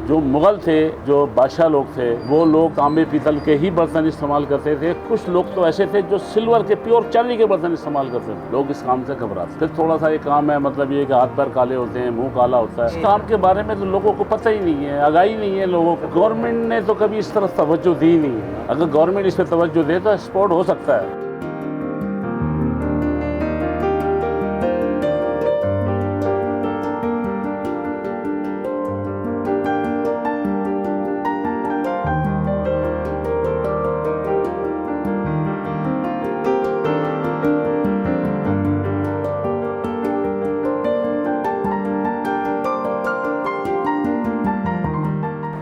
जो मुगल थे, जो बादशाह लोग थे, वो लोग तांबे पीतल के ही बर्तन इस्तेमाल करते थे। कुछ लोग तो ऐसे थे जो सिल्वर के, प्योर चांदी के बर्तन इस्तेमाल करते थे। लोग इस काम से घबराते। फिर थोड़ा सा ये काम है, मतलब ये कि हाथ पैर काले होते हैं, मुंह काला होता है। इस काम के बारे में तो लोगों को पता ही नहीं है, आगाही नहीं है लोगों को। गवर्नमेंट ने तो कभी इस तरफ तवज्जो दी नहीं है। अगर गवर्नमेंट इस पर तवज्जो दे तो एक्सपोर्ट हो सकता है।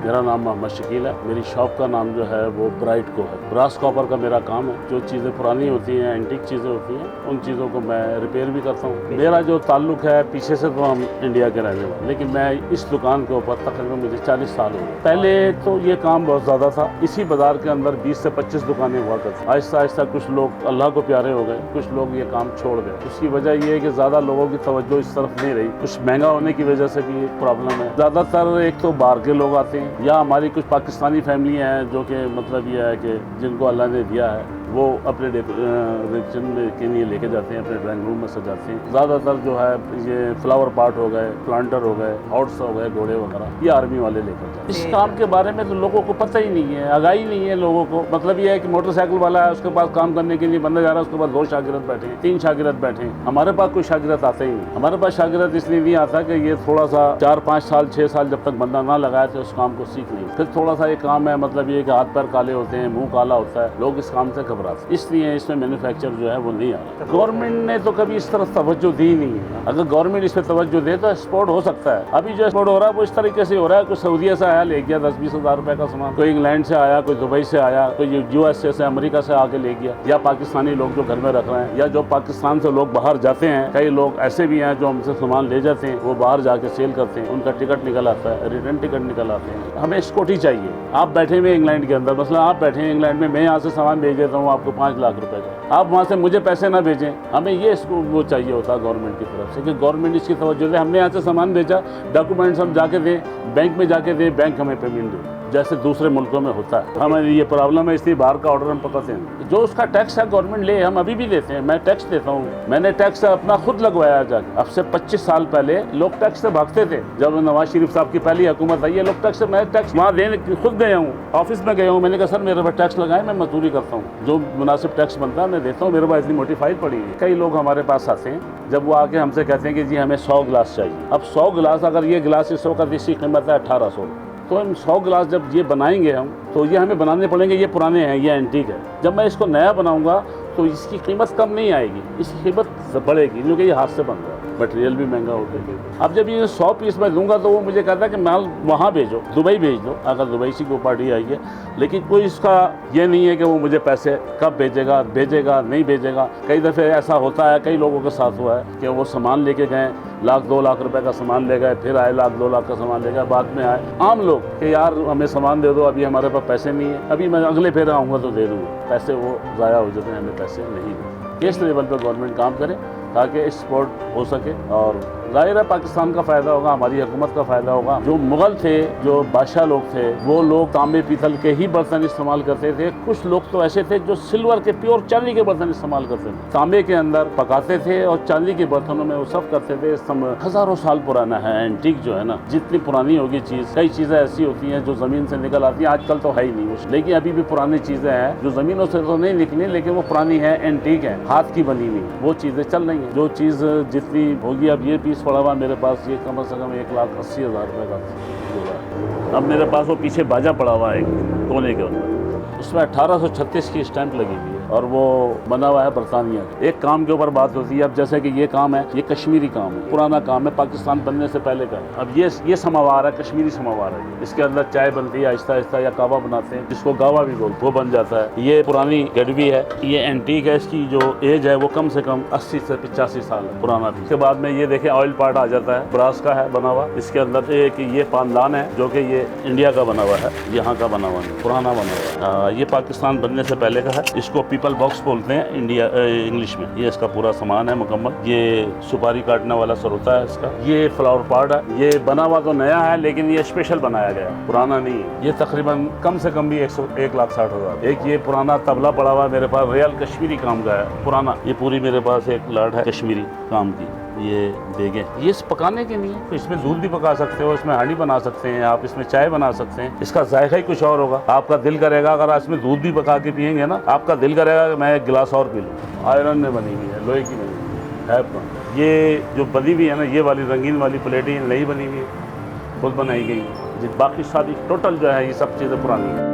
मेरा नाम मोहम्मद शकील है। मेरी शॉप का नाम जो है वो ब्राइट को है। ब्रास कॉपर का मेरा काम है। जो चीज़ें पुरानी होती हैं, एंटीक चीज़ें होती हैं, उन चीज़ों को मैं रिपेयर भी करता हूँ। मेरा जो ताल्लुक है, पीछे से तो हम इंडिया के रहने वाले, लेकिन मैं इस दुकान के ऊपर तकरीबन मुझे 40 साल हो गए। पहले तो ये काम बहुत ज़्यादा था। इसी बाज़ार के अंदर 20 से 25 दुकानें हुआ करती। आहिस्ता आहिस्ता कुछ लोग अल्लाह को प्यारे हो गए, कुछ लोग ये काम छोड़ गए। उसकी वजह ये है कि ज़्यादा लोगों की तवज्जो इस तरफ नहीं रही। कुछ महंगा होने की वजह से भी प्रॉब्लम है। ज़्यादातर एक तो बाहर के लोग आते हैं, या हमारी कुछ पाकिस्तानी फैमिली हैं जो कि मतलब ये है कि जिनको अल्लाह ने दिया है वो अपने रिलेशन के लिए लेके जाते हैं, अपने ड्राइंग रूम में सजाते हैं। ज़्यादातर जो है ये फ्लावर पार्ट हो गए, प्लांटर हो गए, हॉर्स हो गए, घोड़े वगैरह, ये आर्मी वाले लेकर जाते हैं। इस काम के बारे में तो लोगों को पता ही नहीं है, आगाही नहीं है लोगों को। मतलब ये है कि मोटरसाइकिल वाला है, उसके पास काम करने के लिए बंदा जा रहा है, उसके पास 2 शागिर्द बैठे हैं, 3 शागिर्द बैठे हैं। हमारे पास कोई शागिर्द आते ही नहीं। हमारे पास शागिर्द इसलिए नहीं आता कि ये थोड़ा सा 4-5 साल 6 साल जब तक बंदा ना लगाए तो उस काम को सीख नहीं। फिर थोड़ा सा ये काम है, मतलब ये कि हाथ पैर काले होते हैं, मुंह काला होता है, लोग इस काम से घबराते हैं। इसलिए इसमें मैन्युफैक्चर जो है वो नहीं आ रहा। गवर्नमेंट ने तो कभी इस तरफ तवज्जो दी नहीं है। अगर गवर्नमेंट इस पर तवज्जो दे तो एक्सपोर्ट हो सकता है। अभी जो एक्सपोर्ट हो रहा है वो इस तरीके से हो रहा है, कोई सऊदीया से आया ले गया 10-20 हज़ार रुपए का सामान, कोई इंग्लैंड से आया, कोई दुबई से आया, कोई USA से, अमेरिका से आके ले गया, या पाकिस्तानी लोग जो घर में रख रहे हैं, या जो पाकिस्तान से लोग बाहर जाते हैं। कई लोग ऐसे भी हैं जो हमसे सामान ले जाते हैं, वो बाहर जाके सेल करते हैं, उनका टिकट निकल आता है, रिटर्न टिकट निकल आते हैं। हमें स्कूटी चाहिए। आप बैठे हुए इंग्लैंड के अंदर, मतलब आप बैठे हैं इंग्लैंड में, मैं यहाँ से सामान भेज देता हूँ आपको 5 लाख रुपए का, आप वहाँ से मुझे पैसे ना भेजें। हमें ये वो चाहिए होता है गवर्नमेंट की तरफ से कि गवर्नमेंट इसकी तवज्जो दे। हमने यहाँ से सामान भेजा, डॉक्यूमेंट्स हम जाके दें, बैंक में जाके दें, बैंक हमें पेमेंट दे, जैसे दूसरे मुल्कों में होता है। हमें ये प्रॉब्लम है, इसलिए बाहर का ऑर्डर हम पकड़ते हैं। जो उसका टैक्स है गवर्नमेंट ले, हम अभी भी देते हैं। मैं टैक्स देता हूँ, मैंने टैक्स अपना खुद लगवाया जाके। अब से 25 साल पहले लोग टैक्स से भागते थे। जब नवाज शरीफ साहब की पहली हुकूमत आई है, लोग टैक्स से, मैं टैक्स वहाँ देने खुद गया हूँ, ऑफिस में गया हूँ, मैंने कहा सर मेरे पर टैक्स लगाए, मैं मजदूरी करता हूँ, जो मुनासिब टैक्स बनता है मैं देता हूँ, मेरे पास इतनी मोटी फाइल पड़ी है। कई लोग हमारे पास आते हैं, जब वो आके हमसे कहते हैं कि जी हमें 100 गिलास चाहिए। अब 100 गिलास, अगर ये गिलास इस वक्त इसकी कीमत है 1800, तो हम 100 गिलास जब ये बनाएंगे हम, तो ये हमें बनाने पड़ेंगे, ये पुराने हैं, ये एंटीक है। जब मैं इसको नया बनाऊंगा तो इसकी कीमत कम नहीं आएगी, इसकी कीमत बढ़ेगी, क्योंकि ये हाथ से बन रहा है, मटेरियल भी महंगा हो गया। अब जब ये 100 पीस मैं दूंगा तो वो मुझे कहता है कि माल वहाँ भेजो, दुबई भेज दो, अगर दुबई से कोई पार्टी आई है। लेकिन कोई इसका ये नहीं है कि वो मुझे पैसे कब भेजेगा, नहीं भेजेगा। कई दफ़े ऐसा होता है, कई लोगों के साथ हुआ है कि वो सामान लेके गए, 1-2 लाख रुपए का सामान ले गए, फिर आए 1-2 लाख का सामान ले गए, बाद में आए आम लोग कि यार हमें सामान दे दो, अभी हमारे पास पैसे नहीं है, अभी मैं अगले फेर आऊँगा तो दे दूँगा। पैसे वो ज़ाया हो जाते हैं, हमें पैसे नहीं देते। इस लेवल पर गवर्नमेंट काम करे ताकि एक्सपोर्ट हो सके, और ज़ाहिर है पाकिस्तान का फ़ायदा होगा, हमारी हुकूमत का फ़ायदा होगा। जो मुग़ल थे, जो बादशाह लोग थे, वो लोग तांबे पीतल के ही बर्तन इस्तेमाल करते थे। कुछ लोग तो ऐसे थे जो सिल्वर के, प्योर चांदी के बर्तन इस्तेमाल करते थे, तांबे के अंदर पकाते थे और चांदी के बर्तनों में वो सब करते थे। हज़ारों साल पुराना है एंटीक जो है ना, जितनी पुरानी होगी चीज़, कई चीज़ें ऐसी होती हैं जो ज़मीन से निकल आती हैं, आजकल तो है ही नहीं, लेकिन अभी भी पुरानी चीज़ें हैं जो ज़मीनों से तो नहीं निकली, लेकिन वो पुरानी है, एंटीक है, हाथ की बनी हुई, वो चीज़ें चल रही हैं। जो चीज़ जितनी होगी, अब ये पीस पड़ा हुआ मेरे पास, ये कम से कम 1,80,000 रुपये का होगा। अब मेरे पास वो पीछे बाजा पड़ा हुआ है कोने के अंदर, उसमें 1836 की स्टैंप लगी हुई है, और वो बना हुआ है बरतानिया का। एक काम के ऊपर बात होती है, अब जैसे कि ये काम है, ये कश्मीरी काम है, पुराना काम है, पाकिस्तान बनने से पहले का। अब ये समावार है, कश्मीरी समावार है, इसके अंदर चाय बनती है आहिस्ता आहिस्ता, या कावा बनाते हैं, जिसको गावा भी बोलते, वो बन जाता है। ये पुरानी गडवी है, ये एंटीक है, इसकी जो एज है वो कम से कम 80 से 85 साल है पुराना भी। इसके बाद में ये देखें ऑयल पार्ट आ जाता है, ब्रास का है बना हुआ। इसके अंदर एक ये पानदान है जो कि ये इंडिया का बना हुआ है, यहाँ का बना हुआ है, पुराना बना हुआ है। ये पाकिस्तान बनने से पहले का है। इसको पीपल बॉक्स बोलते हैं इंडिया इंग्लिश में। ये इसका पूरा सामान है मुकम्मल। ये सुपारी काटने वाला सरोता है इसका। ये फ्लावर पॉट है। ये बना हुआ तो नया है लेकिन ये स्पेशल बनाया गया, पुराना नहीं है। ये तकरीबन कम से कम भी 1,60,000। एक ये पुराना तबला पड़ा हुआ है मेरे पास, रियल कश्मीरी काम का है, पुराना। ये पूरी मेरे पास एक लाट है कश्मीरी काम की। ये देगे, ये पकाने के लिए तो इसमें दूध भी पका सकते हो, इसमें हांडी बना सकते हैं आप, इसमें चाय बना सकते हैं। इसका जायका ही कुछ और होगा। आपका दिल करेगा अगर इसमें दूध भी पका के पियेंगे ना, आपका दिल करेगा कि मैं एक गिलास और पी लूँ। आयरन में बनी हुई है, लोहे की बनी हुई है। ये जो बनी हुई है ना, ये वाली रंगीन वाली प्लेटें नहीं बनी हुई है, खुद बनाई गई है। बाकी सारी टोटल जो है ये सब चीज़ें पुरानी है।